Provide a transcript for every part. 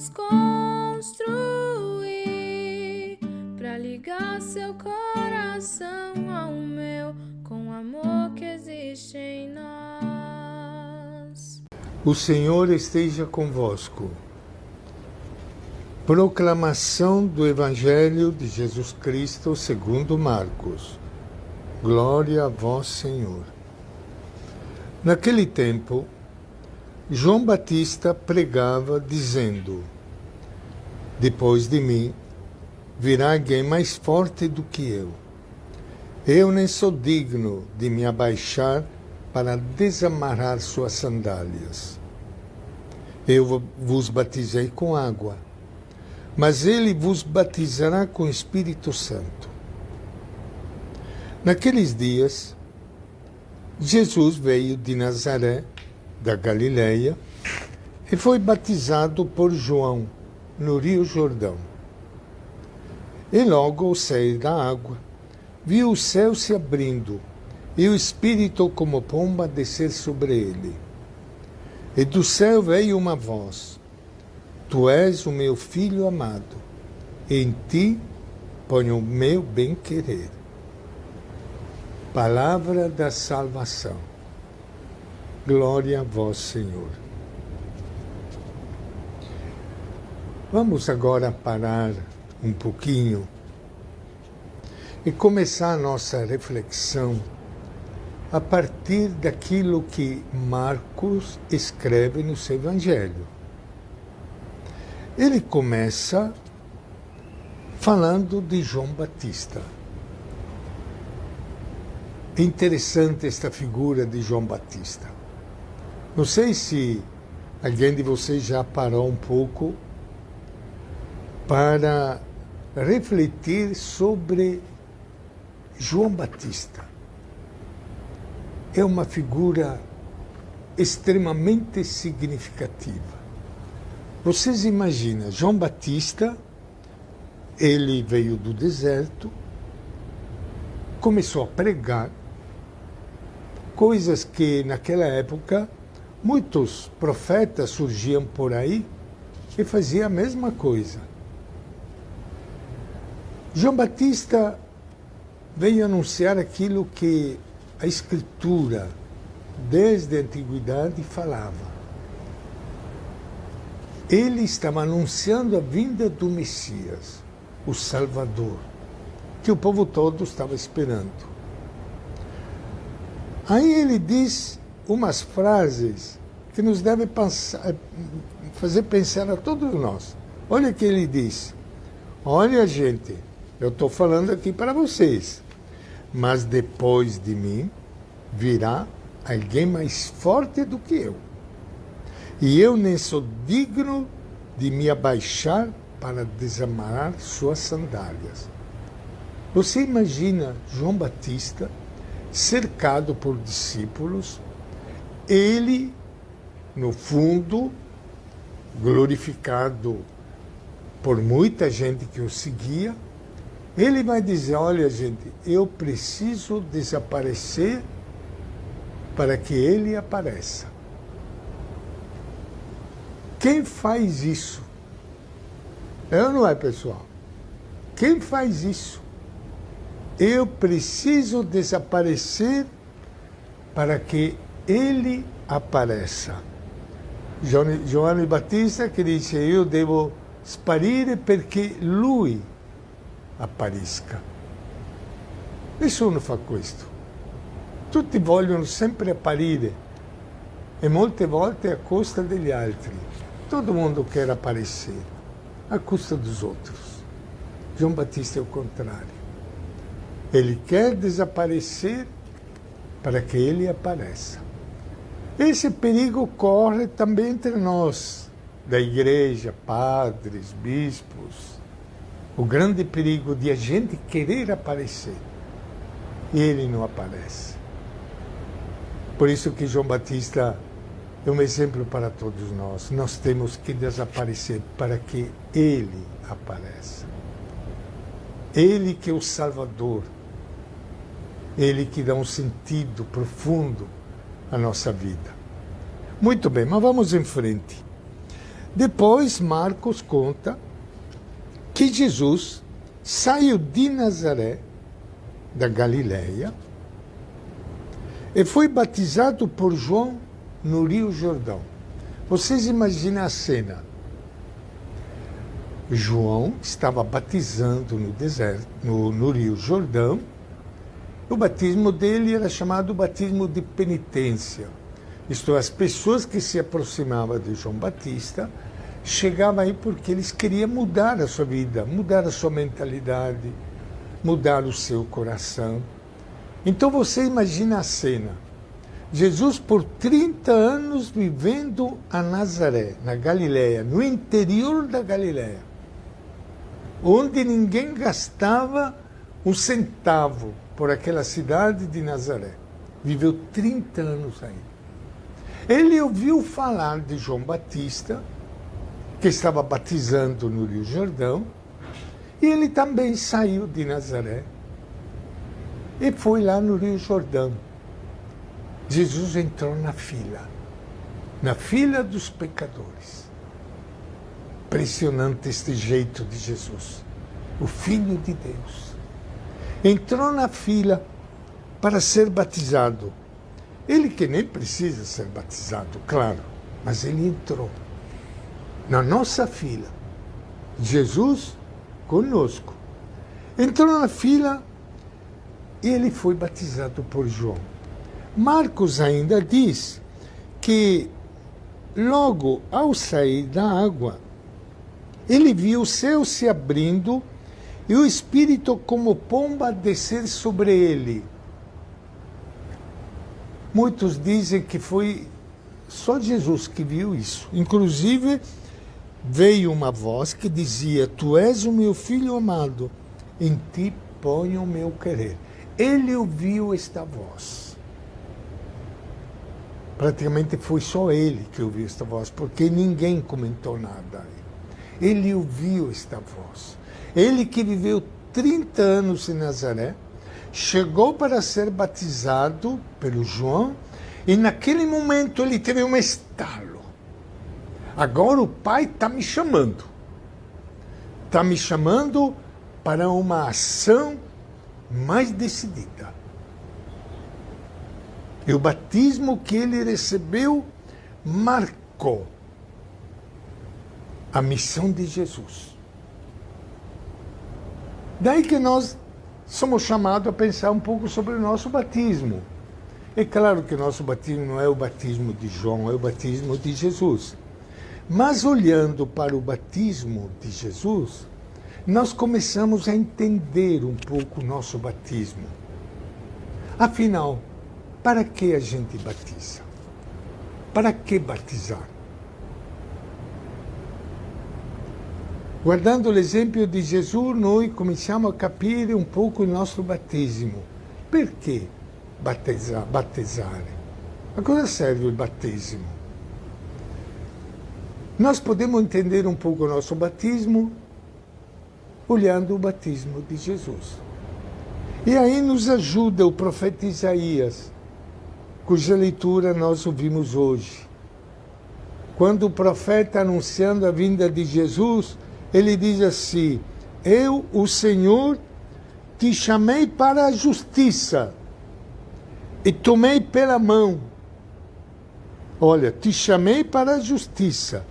desconstruir pra ligar seu coração ao meu com o amor que existe em nós. O Senhor esteja convosco. Proclamação do Evangelho de Jesus Cristo segundo Marcos. Glória a vós, Senhor. Naquele tempo, João Batista pregava, dizendo: depois de mim virá alguém mais forte do que eu. Eu nem sou digno de me abaixar para desamarrar suas sandálias. Eu vos batizei com água, mas ele vos batizará com o Espírito Santo. Naqueles dias, Jesus veio de Nazaré, da Galileia, e foi batizado por João no Rio Jordão. E logo, ao sair da água, viu o céu se abrindo e o Espírito como pomba descer sobre ele. E do céu veio uma voz: Tu és o meu Filho amado, em ti ponho o meu bem-querer. Palavra da salvação. Glória a vós, Senhor. Vamos agora parar um pouquinho e começar a nossa reflexão a partir daquilo que Marcos escreve no seu Evangelho. Ele começa falando de João Batista. É interessante esta figura de João Batista. Não sei se alguém de vocês já parou um pouco para refletir sobre João Batista. É uma figura extremamente significativa. Vocês imaginam, João Batista, ele veio do deserto, começou a pregar coisas que naquela época muitos profetas surgiam por aí e faziam a mesma coisa. João Batista veio anunciar aquilo que a Escritura, desde a Antiguidade, falava. Ele estava anunciando a vinda do Messias, o Salvador, que o povo todo estava esperando. Aí ele diz umas frases que nos devem fazer pensar a todos nós. Olha o que ele diz. Olha, gente, eu estou falando aqui para vocês, mas depois de mim virá alguém mais forte do que eu. E eu nem sou digno de me abaixar para desamarrar suas sandálias. Você imagina João Batista cercado por discípulos, ele, no fundo, glorificado por muita gente que o seguia, ele vai dizer: olha, gente, eu preciso desaparecer para que ele apareça. Quem faz isso? É ou não é, pessoal? Quem faz isso? Eu preciso desaparecer para que ele apareça. Giovanni Battista che dice: io devo sparire perché lui apparisca. Nessuno fa questo. Tutti vogliono sempre apparire e molte volte a costa degli altri. Todo mundo quer aparecer a custa dos outros. João Batista é o contrário. Ele quer desaparecer para que ele apareça. Esse perigo corre também entre nós, da igreja, padres, bispos. O grande perigo de a gente querer aparecer e ele não aparece. Por isso que João Batista é um exemplo para todos nós. Nós temos que desaparecer para que ele apareça. Ele que é o Salvador. Ele que dá um sentido profundo à nossa vida. Muito bem, mas vamos em frente. Depois, Marcos conta que Jesus saiu de Nazaré, da Galileia, e foi batizado por João no Rio Jordão. Vocês imaginem a cena. João estava batizando no deserto, no Rio Jordão. O batismo dele era chamado batismo de penitência. Isto é, as pessoas que se aproximavam de João Batista chegavam aí porque eles queriam mudar a sua vida, mudar a sua mentalidade, mudar o seu coração. Então você imagina a cena. Jesus, por 30 anos, vivendo a Nazaré, na Galileia, no interior da Galileia, onde ninguém gastava um centavo por aquela cidade de Nazaré. Viveu 30 anos aí. Ele ouviu falar de João Batista, que estava batizando no Rio Jordão, e ele também saiu de Nazaré e foi lá no Rio Jordão. Jesus entrou na fila dos pecadores. Impressionante este jeito de Jesus, o Filho de Deus. Entrou na fila para ser batizado. Ele que nem precisa ser batizado, claro, mas ele entrou na nossa fila. Jesus conosco. Entrou na fila e ele foi batizado por João. Marcos ainda diz que logo ao sair da água, ele viu o céu se abrindo e o Espírito como pomba descer sobre ele. Muitos dizem que foi só Jesus que viu isso. Inclusive, veio uma voz que dizia: Tu és o meu filho amado, em ti ponho o meu querer. Ele ouviu esta voz. Praticamente foi só ele que ouviu esta voz, porque ninguém comentou nada. Ele ouviu esta voz. Ele que viveu 30 anos em Nazaré, chegou para ser batizado pelo João, e naquele momento ele teve um estalo. Agora o Pai está me chamando. Está me chamando para uma ação mais decidida. E o batismo que ele recebeu marcou a missão de Jesus. Daí que nós somos chamados a pensar um pouco sobre o nosso batismo. É claro que o nosso batismo não é o batismo de João, é o batismo de Jesus. Mas olhando para o batismo de Jesus, nós começamos a entender um pouco o nosso batismo. Afinal, para que a gente batiza? Para que batizar? Guardando o exemplo de Jesus, nós começamos a capire um pouco o nosso batismo. Per que batizar? A cosa serve o batismo? Nós podemos entender um pouco o nosso batismo olhando o batismo de Jesus. E aí nos ajuda o profeta Isaías, cuja leitura nós ouvimos hoje. Quando o profeta, anunciando a vinda de Jesus, ele diz assim: Eu, o Senhor, te chamei para a justiça e tomei pela mão. Olha, te chamei para a justiça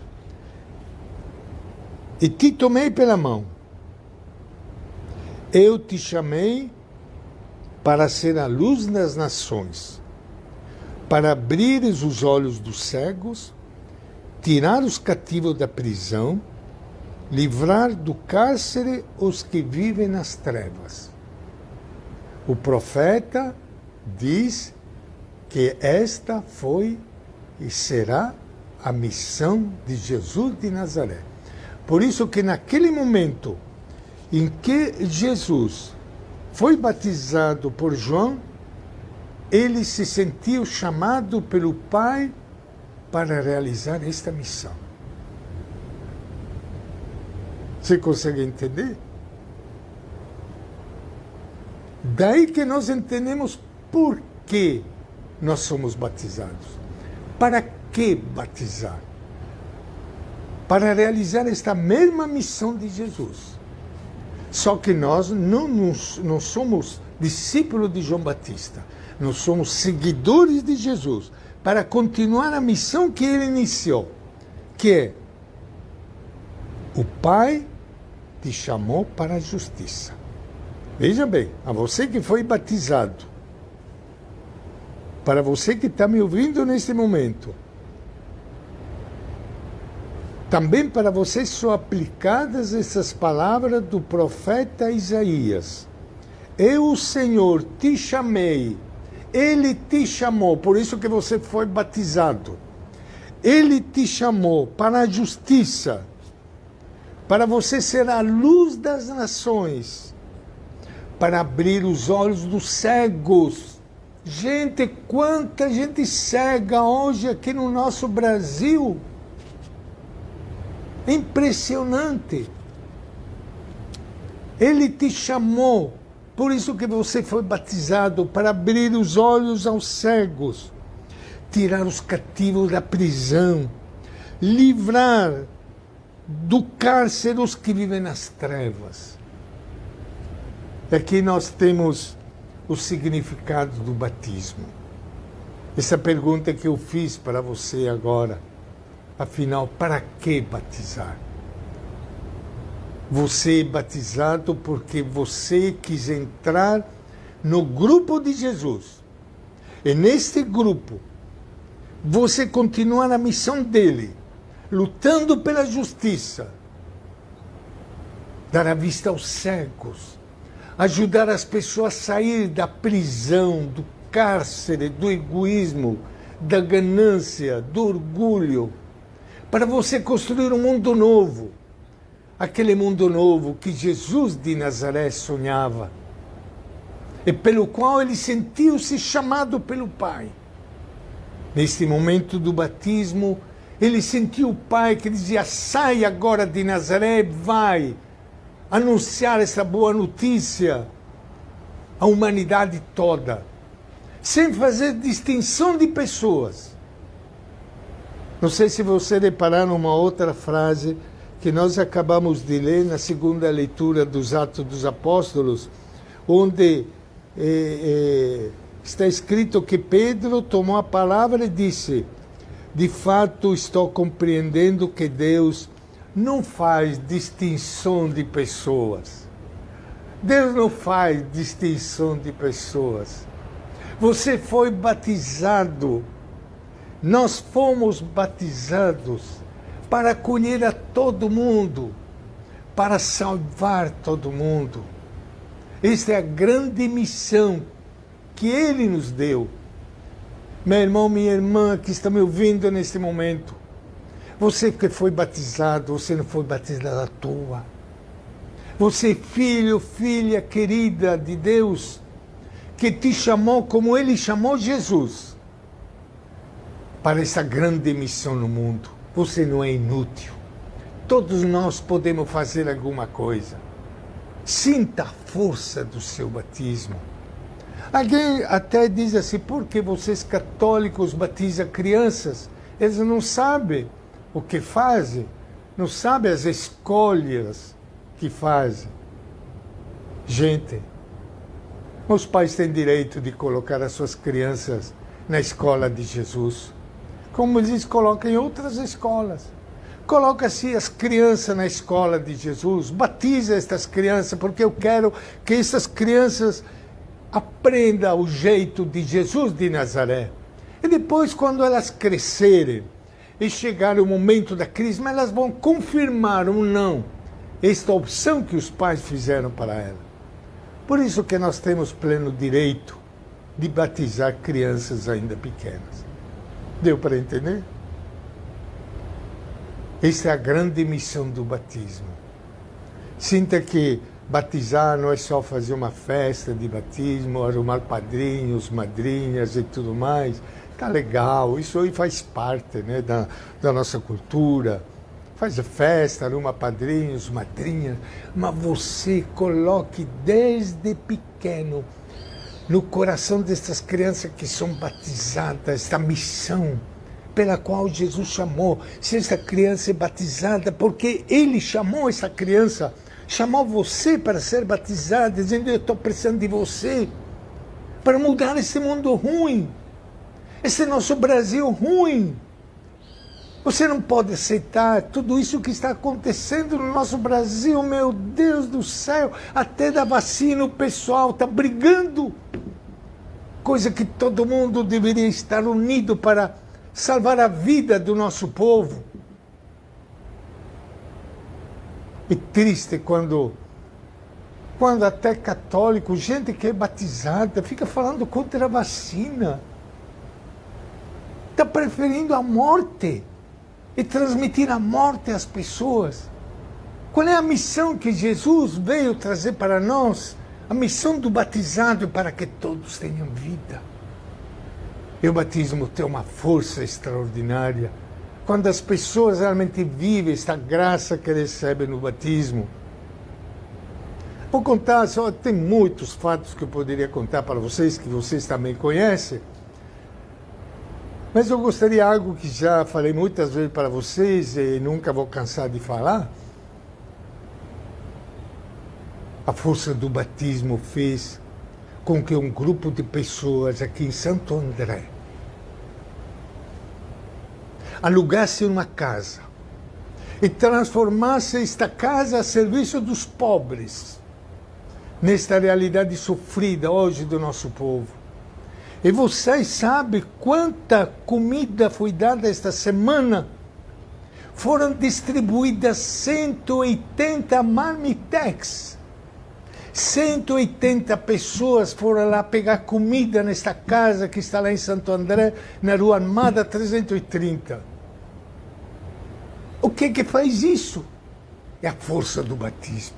e te tomei pela mão. Eu te chamei para ser a luz das nações, para abrires os olhos dos cegos, tirar os cativos da prisão, livrar do cárcere os que vivem nas trevas. O profeta diz que esta foi e será a missão de Jesus de Nazaré. Por isso que naquele momento em que Jesus foi batizado por João, ele se sentiu chamado pelo Pai para realizar esta missão. Você consegue entender? Daí que nós entendemos por que nós somos batizados. Para que batizar? para realizar esta mesma missão de Jesus. Só que nós não somos discípulos de João Batista. Nós somos seguidores de Jesus para continuar a missão que ele iniciou, que é: o Pai te chamou para a justiça. Veja bem, a você que foi batizado, para você que está me ouvindo neste momento, também para vocês são aplicadas essas palavras do profeta Isaías. Eu, o Senhor, te chamei. Ele te chamou, por isso que você foi batizado. Ele te chamou para a justiça, para você ser a luz das nações, para abrir os olhos dos cegos. Gente, quanta gente cega hoje aqui no nosso Brasil. É impressionante. Ele te chamou, por isso que você foi batizado, para abrir os olhos aos cegos, tirar os cativos da prisão, livrar do cárcere os que vivem nas trevas. Aqui nós temos o significado do batismo. Essa pergunta que eu fiz para você agora. Afinal, para que batizar? Você é batizado porque você quis entrar no grupo de Jesus. E neste grupo, você continua na missão dele, lutando pela justiça, dar a vista aos cegos, ajudar as pessoas a sair da prisão, do cárcere, do egoísmo, da ganância, do orgulho, para você construir um mundo novo, aquele mundo novo que Jesus de Nazaré sonhava, e pelo qual ele sentiu-se chamado pelo Pai. Neste momento do batismo, ele sentiu o Pai que dizia: sai agora de Nazaré, vai anunciar essa boa notícia à humanidade toda, sem fazer distinção de pessoas. Não sei se você reparar numa outra frase que nós acabamos de ler na segunda leitura dos Atos dos Apóstolos, onde está escrito que Pedro tomou a palavra e disse: de fato estou compreendendo que Deus não faz distinção de pessoas. Deus não faz distinção de pessoas. Você foi batizado. Nós fomos batizados para acolher a todo mundo, para salvar todo mundo. Esta é a grande missão que Ele nos deu. Meu irmão, minha irmã que está me ouvindo neste momento, você que foi batizado, você não foi batizado à toa. Você, filho, filha querida de Deus, que te chamou como Ele chamou Jesus, para essa grande missão no mundo. Você não é inútil. Todos nós podemos fazer alguma coisa. Sinta a força do seu batismo. Alguém até diz assim: por que vocês católicos batizam crianças? Eles não sabem o que fazem, não sabem as escolhas que fazem. Gente, os pais têm direito de colocar as suas crianças na escola de Jesus, como eles colocam em outras escolas. Coloca-se as crianças na escola de Jesus, batiza estas crianças, porque eu quero que essas crianças aprendam o jeito de Jesus de Nazaré. E depois, quando elas crescerem e chegar o momento da crise, elas vão confirmar ou não esta opção que os pais fizeram para ela. Por isso que nós temos pleno direito de batizar crianças ainda pequenas. Deu para entender? Esta é a grande missão do batismo. Sinta que batizar não é só fazer uma festa de batismo, arrumar padrinhos, madrinhas e tudo mais. Tá legal, isso aí faz parte, né, da nossa cultura. Faz festa, arruma padrinhos, madrinhas, mas você coloque desde pequeno no coração dessas crianças que são batizadas esta missão pela qual Jesus chamou. Se essa criança é batizada, porque Ele chamou essa criança, chamou você para ser batizado, dizendo: eu estou precisando de você, para mudar esse mundo ruim, esse nosso Brasil ruim. Você não pode aceitar tudo isso que está acontecendo no nosso Brasil, meu Deus do céu. Até da vacina o pessoal está brigando. Coisa que todo mundo deveria estar unido para salvar a vida do nosso povo. E triste quando até católico, gente que é batizada, fica falando contra a vacina. Está preferindo a morte e transmitir a morte às pessoas. Qual é a missão que Jesus veio trazer para nós? A missão do batizado é para que todos tenham vida. E o batismo tem uma força extraordinária. Quando as pessoas realmente vivem esta graça que recebem no batismo. Vou contar, só tem muitos fatos que eu poderia contar para vocês, que vocês também conhecem. Mas eu gostaria de algo que já falei muitas vezes para vocês e nunca vou cansar de falar. A força do batismo fez com que um grupo de pessoas aqui em Santo André alugasse uma casa e transformasse esta casa a serviço dos pobres, nesta realidade sofrida hoje do nosso povo. E vocês sabem quanta comida foi dada esta semana? Foram distribuídas 180 marmitex. 180 pessoas foram lá pegar comida nesta casa que está lá em Santo André, na Rua Armada 330. O que faz isso? É a força do batismo.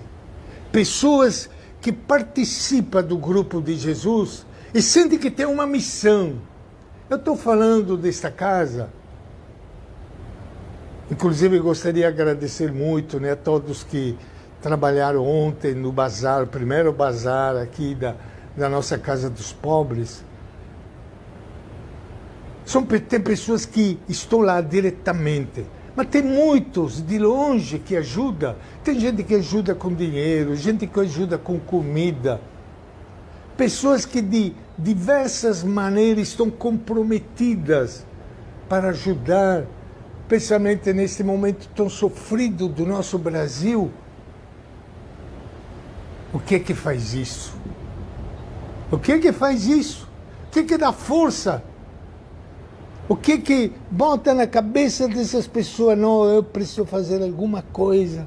Pessoas que participam do grupo de Jesus e sentem que tem uma missão. Eu estou falando desta casa. Inclusive, eu gostaria de agradecer muito, a todos que trabalharam ontem no bazar, o primeiro bazar aqui da nossa Casa dos Pobres. Tem pessoas que estão lá diretamente, mas tem muitos de longe que ajudam. Tem gente que ajuda com dinheiro, gente que ajuda com comida. Pessoas que de diversas maneiras estão comprometidas para ajudar, especialmente nesse momento tão sofrido do nosso Brasil. O que faz isso? O que faz isso? O que dá força? O que bota na cabeça dessas pessoas? Não, eu preciso fazer alguma coisa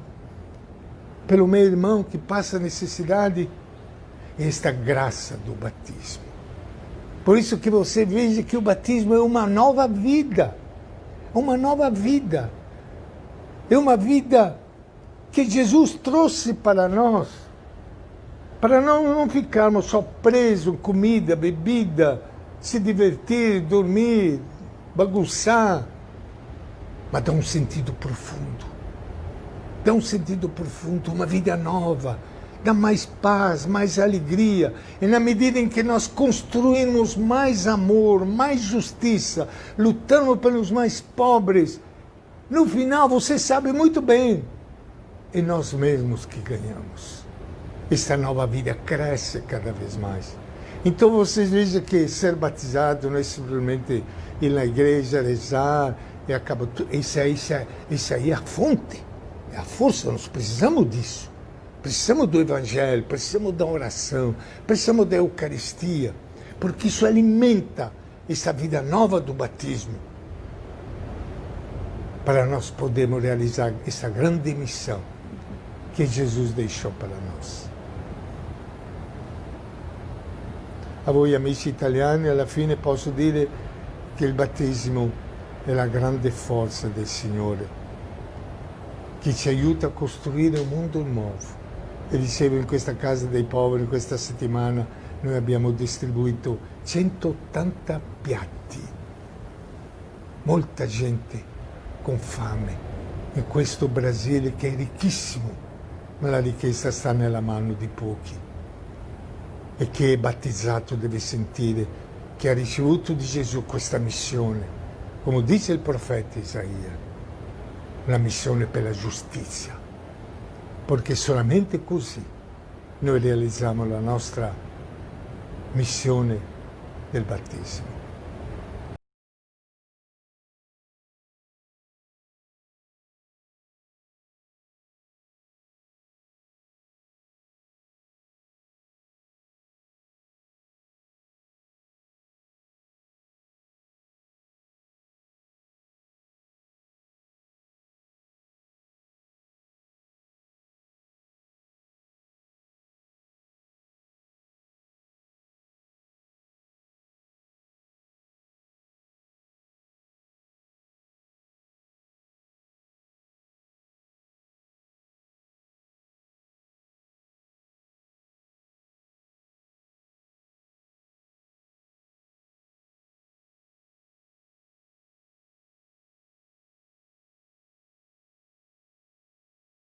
pelo meu irmão que passa necessidade. Esta graça do batismo. Por isso que você veja que o batismo é uma nova vida. Uma nova vida. É uma vida que Jesus trouxe para nós. Para não ficarmos só presos, comida, bebida, se divertir, dormir, bagunçar. Mas dá um sentido profundo. Dá um sentido profundo, uma vida nova. Dá mais paz, mais alegria. E na medida em que nós construímos mais amor, mais justiça, lutamos pelos mais pobres, no final, você sabe muito bem, é nós mesmos que ganhamos. Esta nova vida cresce cada vez mais. Então vocês vejam que ser batizado não é simplesmente ir na igreja, rezar, e acaba tudo. Isso aí é a fonte, é a força, nós precisamos disso. Precisamos do Evangelho, precisamos da oração, precisamos da Eucaristia, porque isso alimenta essa vida nova do batismo, para nós podermos realizar essa grande missão que Jesus deixou para nós. A voi amici italiani, alla fine posso dire che il battesimo è la grande forza del Signore, che ci aiuta a costruire un mondo nuovo. E dicevo, in questa casa dei poveri, questa settimana, noi abbiamo distribuito 180 piatti. Molta gente con fame in questo Brasile che è ricchissimo, ma la ricchezza sta nella mano di pochi. E chi è battezzato deve sentire che ha ricevuto di Gesù questa missione come dice il profeta Isaia, la missione per la giustizia, perché solamente così noi realizziamo la nostra missione del battesimo.